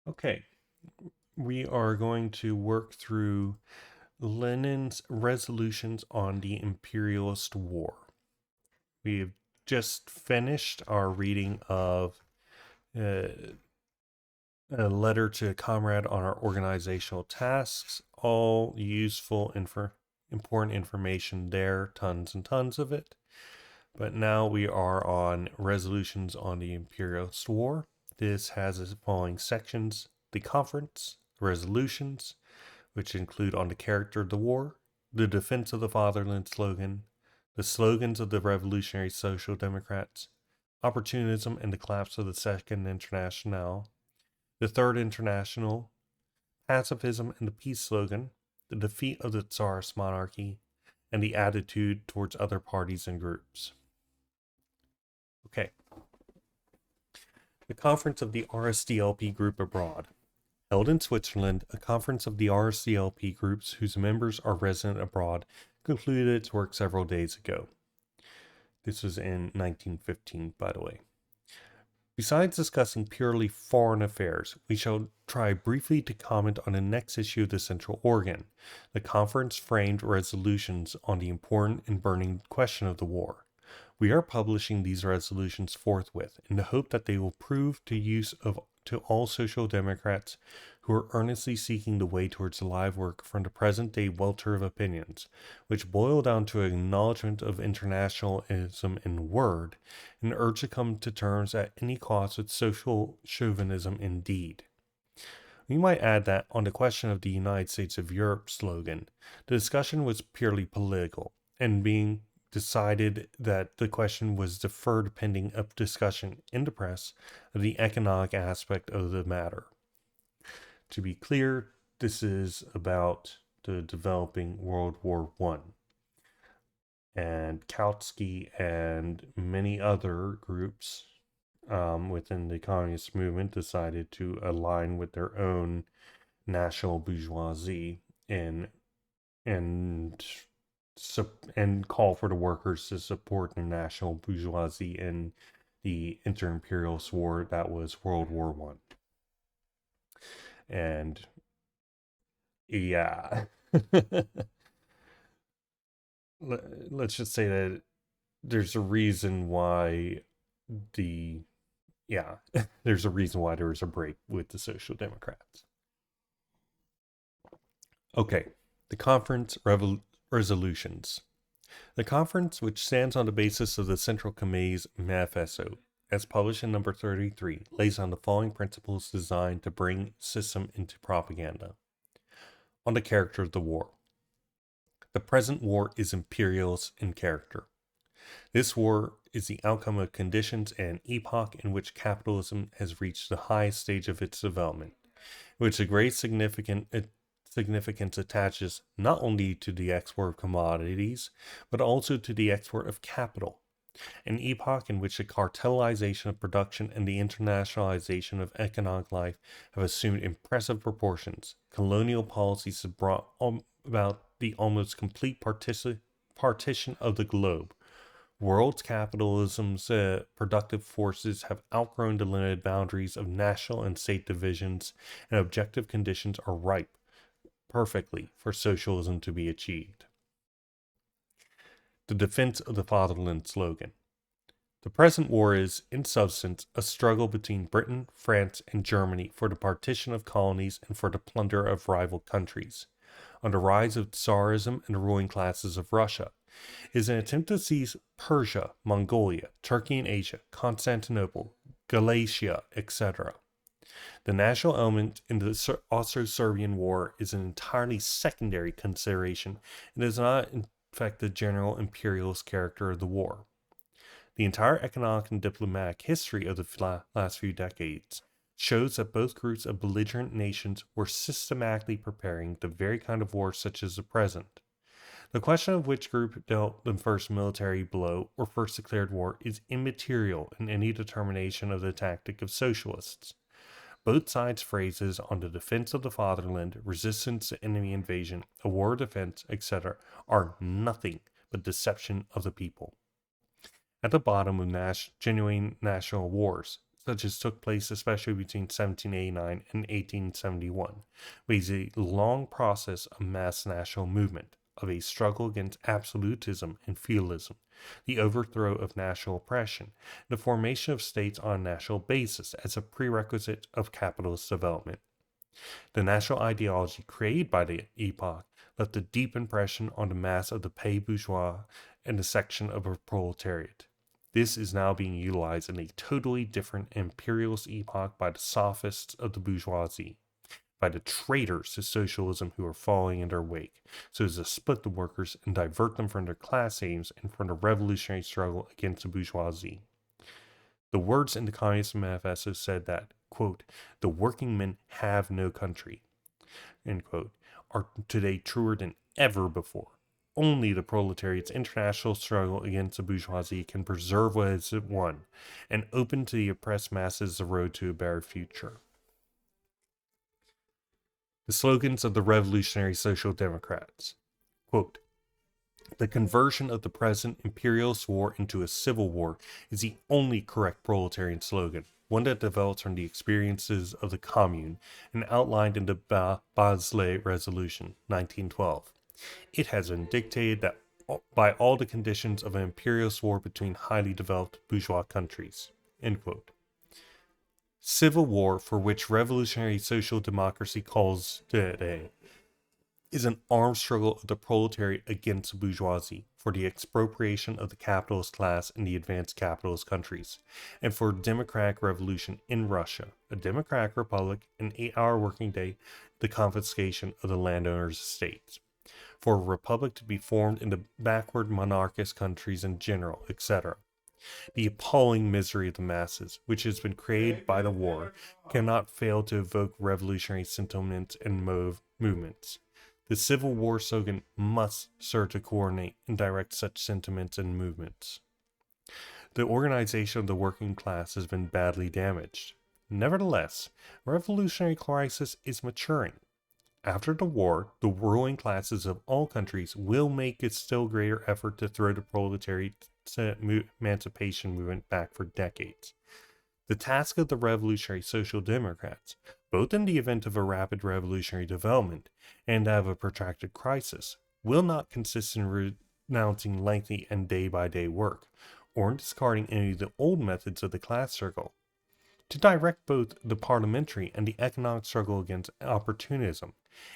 Okay, we are going to work through Lenin's resolutions on the Imperialist War. We've just finished our reading of uh, a letter to a comrade on our organizational tasks. All useful, important information there, tons and tons of it. But now we are on resolutions on the Imperialist War. This has the following sections: the conference, resolutions, which include on the character of the war, the defense of the fatherland slogan, the slogans of the Revolutionary Social Democrats, opportunism and the collapse of the Second International, the Third International, pacifism and the peace slogan, the defeat of the Tsarist monarchy, and the attitude towards other parties and groups. Okay. The conference of the RSDLP group abroad. Held in Switzerland, a conference of the RSDLP groups whose members are resident abroad concluded its work several days ago. This was in 1915, by the way. Besides discussing purely foreign affairs, we shall try briefly to comment on the next issue of the Central Organ. The conference framed resolutions on the important and burning question of the war. We are publishing these resolutions forthwith in the hope that they will prove to all social democrats who are earnestly seeking the way towards the live work from the present-day welter of opinions, which boil down to an acknowledgement of internationalism in word, and urge to come to terms at any cost with social chauvinism in deed. We might add that on the question of the United States of Europe slogan, the discussion was purely political, and being decided that the question was deferred pending a discussion in the press of the economic aspect of the matter. To be clear, this is about the developing World War I. And Kautsky and many other groups within the communist movement decided to align with their own national bourgeoisie and and and call for the workers to support the national bourgeoisie in the inter-imperialist war that was World War One. And yeah, let's just say that there's a reason why the yeah, there's a reason why there was a break with the Social Democrats. Okay, the conference resolutions. The conference, which stands on the basis of the Central Committee's manifesto, as published in number 33, lays down the following principles designed to bring system into propaganda. On the character of the war. The present war is imperialist in character. This war is the outcome of conditions and epoch in which capitalism has reached the highest stage of its development, which a great significance attaches not only to the export of commodities, but also to the export of capital, an epoch in which the cartelization of production and the internationalization of economic life have assumed impressive proportions. Colonial policies have brought about the almost complete partition of the globe. World capitalism's productive forces have outgrown the limited boundaries of national and state divisions, and objective conditions are ripe perfectly for socialism to be achieved. The defense of the fatherland slogan. The present war is, in substance, a struggle between Britain, France, and Germany for the partition of colonies and for the plunder of rival countries. On the rise of Tsarism and the ruling classes of Russia, is an attempt to seize Persia, Mongolia, Turkey in Asia, Constantinople, Galatia, etc. The national element in the Austro-Serbian War is an entirely secondary consideration and does not affect the general imperialist character of the war. The entire economic and diplomatic history of the last few decades shows that both groups of belligerent nations were systematically preparing the very kind of war such as the present. The question of which group dealt the first military blow or first declared war is immaterial in any determination of the tactic of socialists. Both sides' phrases on the defense of the fatherland, resistance to enemy invasion, a war of defense, etc., are nothing but deception of the people. At the bottom of genuine national wars such as took place especially between 1789 and 1871, was a long process of mass national movement, of a struggle against absolutism and feudalism, the overthrow of national oppression, and the formation of states on a national basis as a prerequisite of capitalist development. The national ideology created by the epoch left a deep impression on the mass of the pay bourgeois and the section of the proletariat. This is now being utilized in a totally different imperialist epoch by the sophists of the bourgeoisie, by the traitors to socialism who are following in their wake, so as to split the workers and divert them from their class aims and from the revolutionary struggle against the bourgeoisie. The words in the Communist Manifesto said that, quote, the working men have no country, end quote, are today truer than ever before. Only the proletariat's international struggle against the bourgeoisie can preserve what is won and open to the oppressed masses the road to a better future. The slogans of the Revolutionary Social Democrats. Quote, the conversion of the present imperialist war into a civil war is the only correct proletarian slogan, one that develops from the experiences of the Commune and outlined in the Basel Resolution, 1912. It has been dictated that by all the conditions of an imperialist war between highly developed bourgeois countries. End quote. Civil war, for which revolutionary social democracy calls today, is an armed struggle of the proletariat against the bourgeoisie for the expropriation of the capitalist class in the advanced capitalist countries, and for a democratic revolution in Russia, a democratic republic, an 8-hour working day, the confiscation of the landowners' estates, for a republic to be formed in the backward monarchist countries in general, etc. The appalling misery of the masses, which has been created by the war, cannot fail to evoke revolutionary sentiments and movements. The Civil War slogan must serve to coordinate and direct such sentiments and movements. The organization of the working class has been badly damaged. Nevertheless, revolutionary crisis is maturing. After the war, the ruling classes of all countries will make a still greater effort to throw the proletariat emancipation movement back for decades. The task of the Revolutionary Social Democrats, both in the event of a rapid revolutionary development and of a protracted crisis, will not consist in renouncing lengthy and day-by-day work, or in discarding any of the old methods of the class struggle. To direct both the parliamentary and the economic struggle against opportunism,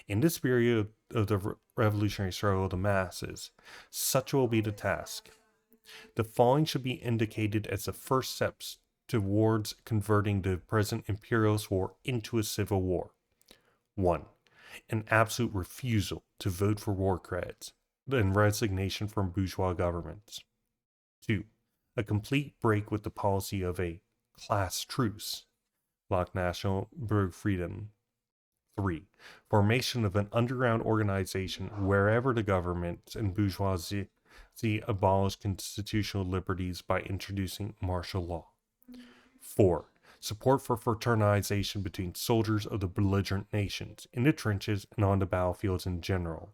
in the spirit of the revolutionary struggle of the masses, such will be the task. The following should be indicated as the first steps towards converting the present imperialist war into a civil war. 1. An absolute refusal to vote for war credits and resignation from bourgeois governments. 2. A complete break with the policy of a class truce, Bloc National Berg Freedom. 3. Formation of an underground organization wherever the government and bourgeoisie abolish constitutional liberties by introducing martial law. 4. Support for fraternization between soldiers of the belligerent nations, in the trenches and on the battlefields in general.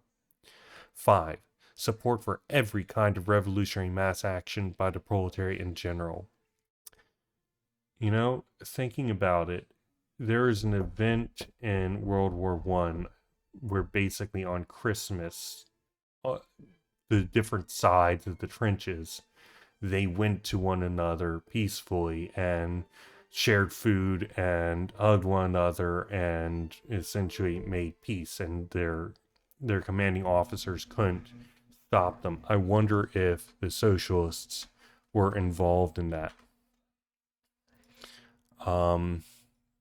5. Support for every kind of revolutionary mass action by the proletariat in general. You know, thinking about it, there is an event in World War I where basically on Christmas, the different sides of the trenches, they went to one another peacefully and shared food and hugged one another and essentially made peace, and their commanding officers couldn't stop them. I wonder if the socialists were involved in that.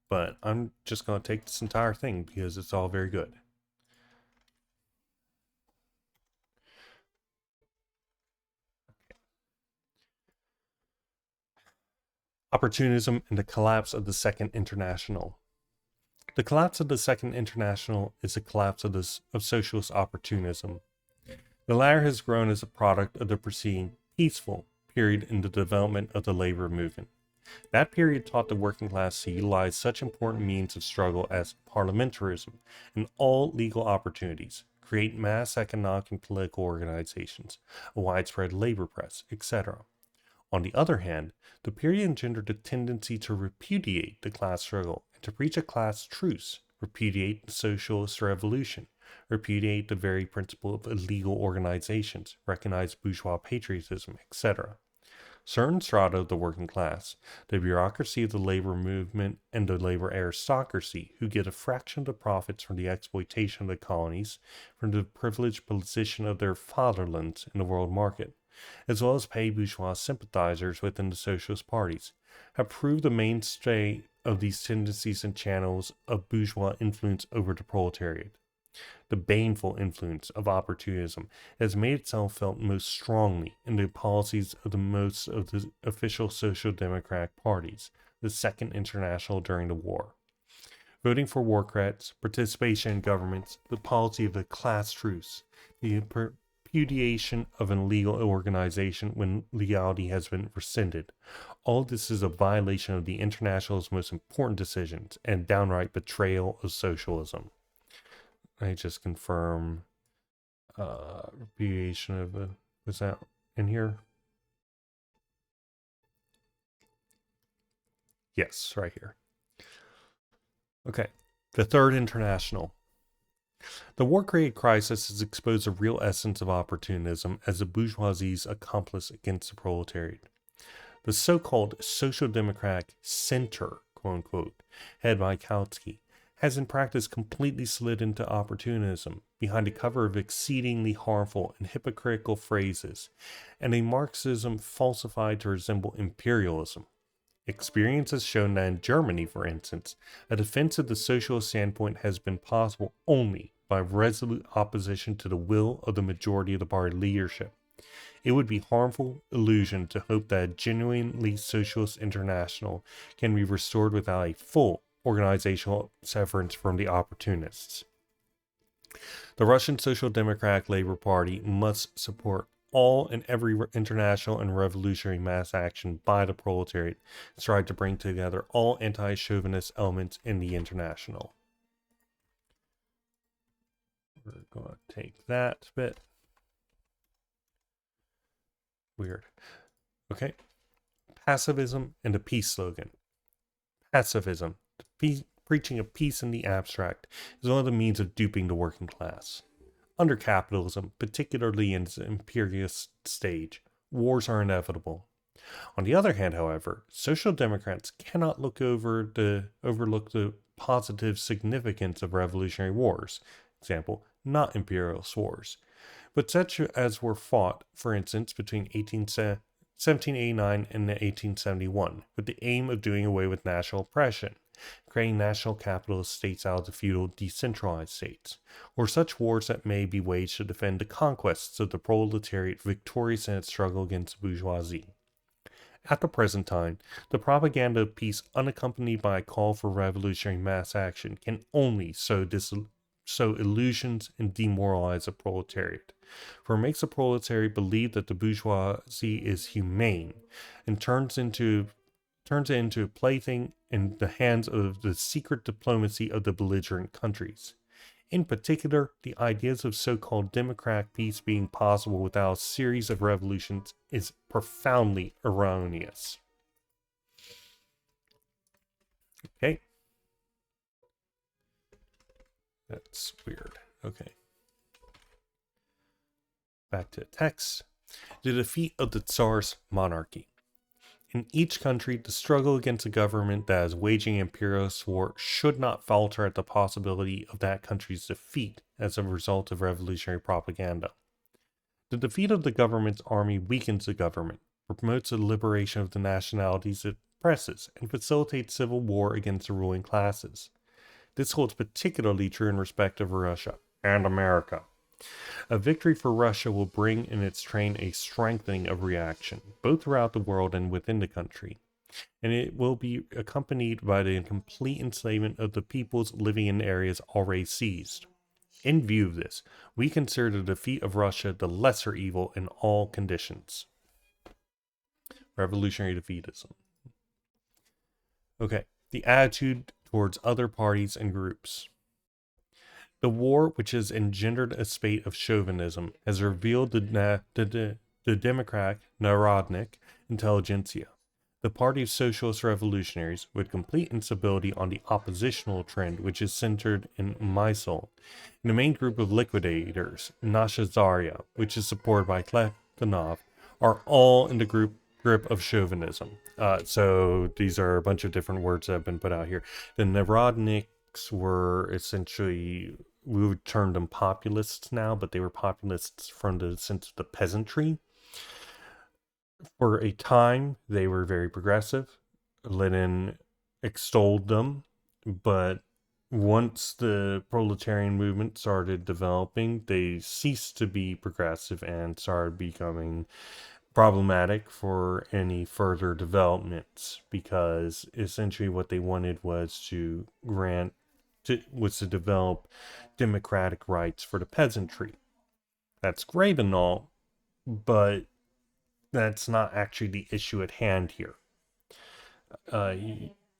But I'm just going to take this entire thing because it's all very good. Opportunism and the collapse of the Second International. The collapse of the Second International is the collapse of socialist opportunism. The latter has grown as a product of the preceding peaceful period in the development of the labor movement. That period taught the working class to utilize such important means of struggle as parliamentarism and all legal opportunities, create mass economic and political organizations, a widespread labor press, etc. On the other hand, the period engendered a tendency to repudiate the class struggle and to preach a class truce, repudiate the socialist revolution, repudiate the very principle of illegal organizations, recognize bourgeois patriotism, etc. Certain strata of the working class, the bureaucracy of the labor movement, and the labor aristocracy, who get a fraction of the profits from the exploitation of the colonies, from the privileged position of their fatherlands in the world market, as well as paid bourgeois sympathizers within the socialist parties, have proved the mainstay of these tendencies and channels of bourgeois influence over the proletariat. The baneful influence of opportunism has made itself felt most strongly in the policies of most of the official social democratic parties, the Second International during the war. Voting for war credits, participation in governments, the policy of the class truce, the repudiation of an illegal organization when legality has been rescinded. All this is a violation of the International's most important decisions and downright betrayal of socialism. I just confirm repudiation of the, was that in here? Yes, right here. Okay, the Third International. The war-created crisis has exposed the real essence of opportunism as the bourgeoisie's accomplice against the proletariat. The so-called social democratic center, quote-unquote, headed by Kautsky, has in practice completely slid into opportunism behind a cover of exceedingly harmful and hypocritical phrases, and a Marxism falsified to resemble imperialism. Experience has shown that in Germany, for instance, a defense of the socialist standpoint has been possible only by resolute opposition to the will of the majority of the party leadership. It would be harmful illusion to hope that a genuinely socialist international can be restored without a full organizational severance from the opportunists. The Russian Social Democratic Labor Party must support all and every international and revolutionary mass action by the proletariat and strive to bring together all anti-chauvinist elements in the international. We're going to take that bit. Weird. Okay. Pacifism and the peace slogan. Pacifism, preaching of peace in the abstract, is one of the means of duping the working class. Under capitalism, particularly in its imperialist stage, wars are inevitable. On the other hand, however, social democrats cannot overlook the positive significance of revolutionary wars, example, not imperialist wars, but such as were fought, for instance, between 1789 and 1871, with the aim of doing away with national oppression, creating national capitalist states out of the feudal decentralized states, or such wars that may be waged to defend the conquests of the proletariat victorious in its struggle against the bourgeoisie. At the present time, the propaganda of peace unaccompanied by a call for revolutionary mass action can only sow illusions and demoralize the proletariat, for it makes the proletariat believe that the bourgeoisie is humane and turns it into a plaything in the hands of the secret diplomacy of the belligerent countries. In particular, the ideas of so-called democratic peace being possible without a series of revolutions is profoundly erroneous. Okay. That's weird. Okay. Back to the text. The defeat of the Tsar's monarchy. In each country, the struggle against a government that is waging imperialist war should not falter at the possibility of that country's defeat as a result of revolutionary propaganda. The defeat of the government's army weakens the government, promotes the liberation of the nationalities it oppresses, and facilitates civil war against the ruling classes. This holds particularly true in respect of Russia and America. A victory for Russia will bring in its train a strengthening of reaction, both throughout the world and within the country, and it will be accompanied by the complete enslavement of the peoples living in areas already seized. In view of this, we consider the defeat of Russia the lesser evil in all conditions. Revolutionary Defeatism. Okay, the attitude towards other parties and groups. The war, which has engendered a spate of chauvinism, has revealed the democratic, Narodnik, intelligentsia. The Party of Socialist Revolutionaries, with complete instability on the oppositional trend, which is centered in Mysol. And the main group of liquidators, Nashazaria, which is supported by Plekhanov, are all in the grip of Chauvinism. So these are a bunch of different words that have been put out here. The Narodniks were essentially, we would term them populists now, but they were populists from the sense of the peasantry. For a time, they were very progressive. Lenin extolled them, but once the proletarian movement started developing, they ceased to be progressive and started becoming problematic for any further developments, because essentially what they wanted was to develop democratic rights for the peasantry. That's great and all, but that's not actually the issue at hand here.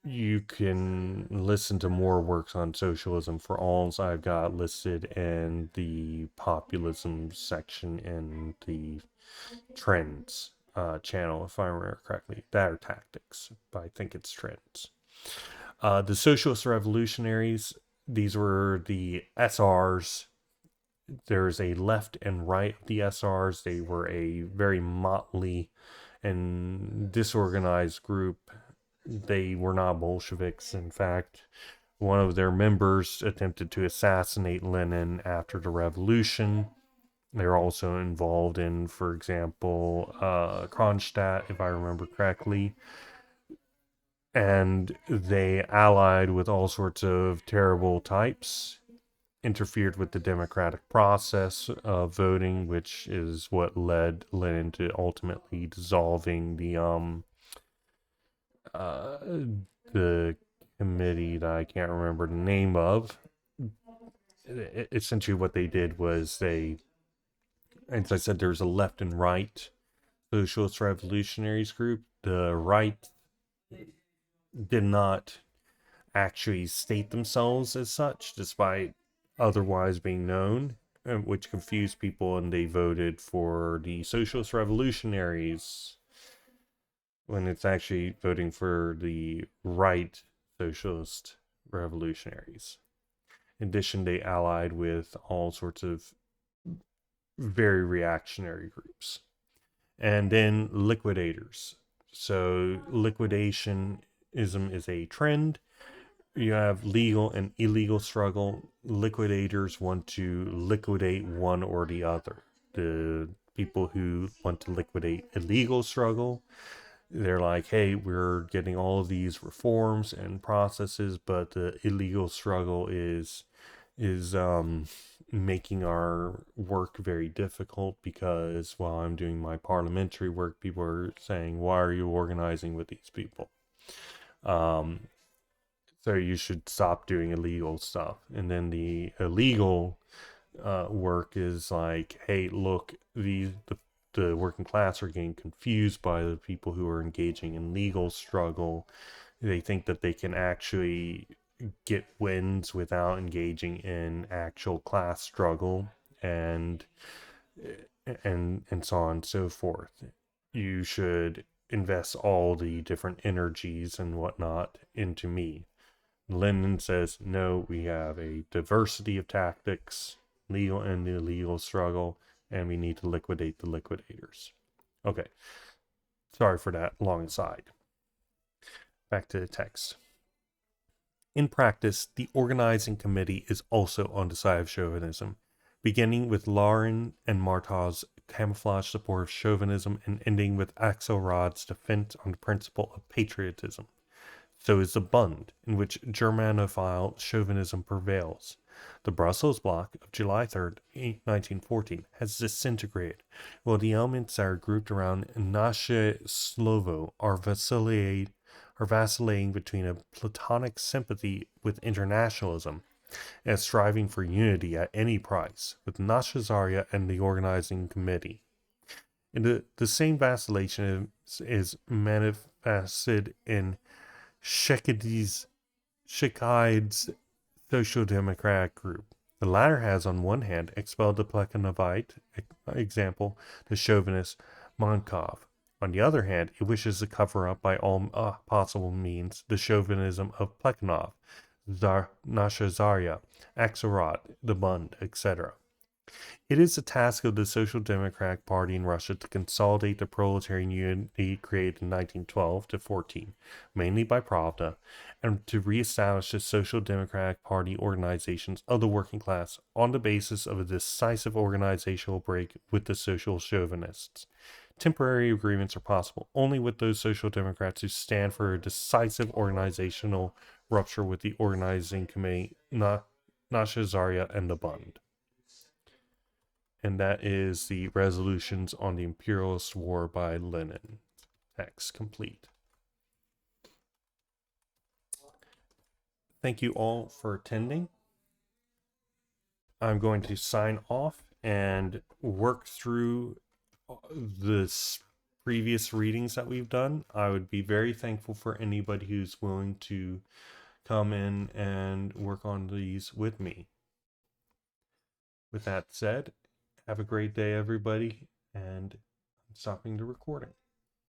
You can listen to more works on socialism for all I've got listed in the populism section in the trends channel, if I remember correctly. That are tactics, but I think it's trends. The socialist revolutionaries, these were the SRs. There's a left and right of the SRs. They were a very motley and disorganized group. They were not Bolsheviks. In fact, one of their members attempted to assassinate Lenin after the revolution. They're also involved in, for example, Kronstadt, if I remember correctly. And they allied with all sorts of terrible types, interfered with the democratic process of voting, which is what led Lenin to ultimately dissolving the committee that I can't remember the name of. Essentially what they did was as I said, there's a left and right socialist revolutionaries group. The right did not actually state themselves as such, despite otherwise being known, which confused people, and they voted for the socialist revolutionaries when it's actually voting for the right socialist revolutionaries. In addition, they allied with all sorts of very reactionary groups. And then liquidators. So liquidationism is a trend. You have legal and illegal struggle. Liquidators want to liquidate one or the other. The people who want to liquidate illegal struggle, they're like, hey, we're getting all of these reforms and processes, but the illegal struggle is making our work very difficult, because while I'm doing my parliamentary work, people are saying, why are you organizing with these people? So you should stop doing illegal stuff. And then the illegal work is like, hey, look, the working class are getting confused by the people who are engaging in legal struggle. They think that they can actually get wins without engaging in actual class struggle, and so on and so forth. You should invest all the different energies and whatnot into me. Lenin says, no, we have a diversity of tactics, legal and illegal struggle, and we need to liquidate the liquidators. Okay, sorry for that long aside. Back to the text. In practice, the organizing committee is also on the side of chauvinism, beginning with Larin and Martha's camouflage support of chauvinism and ending with Axelrod's defense on the principle of patriotism. So is the Bund, in which Germanophile chauvinism prevails. The Brussels bloc of July 3rd, 1914, has disintegrated, while the elements that are grouped around Naše Slovo are vacillating between a platonic sympathy with internationalism and striving for unity at any price, with Naša Zarya and the organizing committee. And the same vacillation is manifested in Shekid's Social Democratic group. The latter has, on one hand, expelled the Plekhanovite, example, the chauvinist Mankov. On the other hand, it wishes to cover up by all possible means the chauvinism of Plekhanov, Nasha Zarya, Axelrod, the Bund, etc. It is the task of the Social Democratic Party in Russia to consolidate the proletarian unity created in 1912 to 14, mainly by Pravda, and to reestablish the Social Democratic Party organizations of the working class on the basis of a decisive organizational break with the social chauvinists. Temporary agreements are possible only with those social democrats who stand for a decisive organizational rupture with the organizing committee, Nasha Zarya and the Bund. And that is the Resolutions on the Imperialist War by Lenin. Text complete. Thank you all for attending. I'm going to sign off and work through the previous readings that we've done. I would be very thankful for anybody who's willing to come in and work on these with me. With that said, have a great day, everybody, and I'm stopping the recording.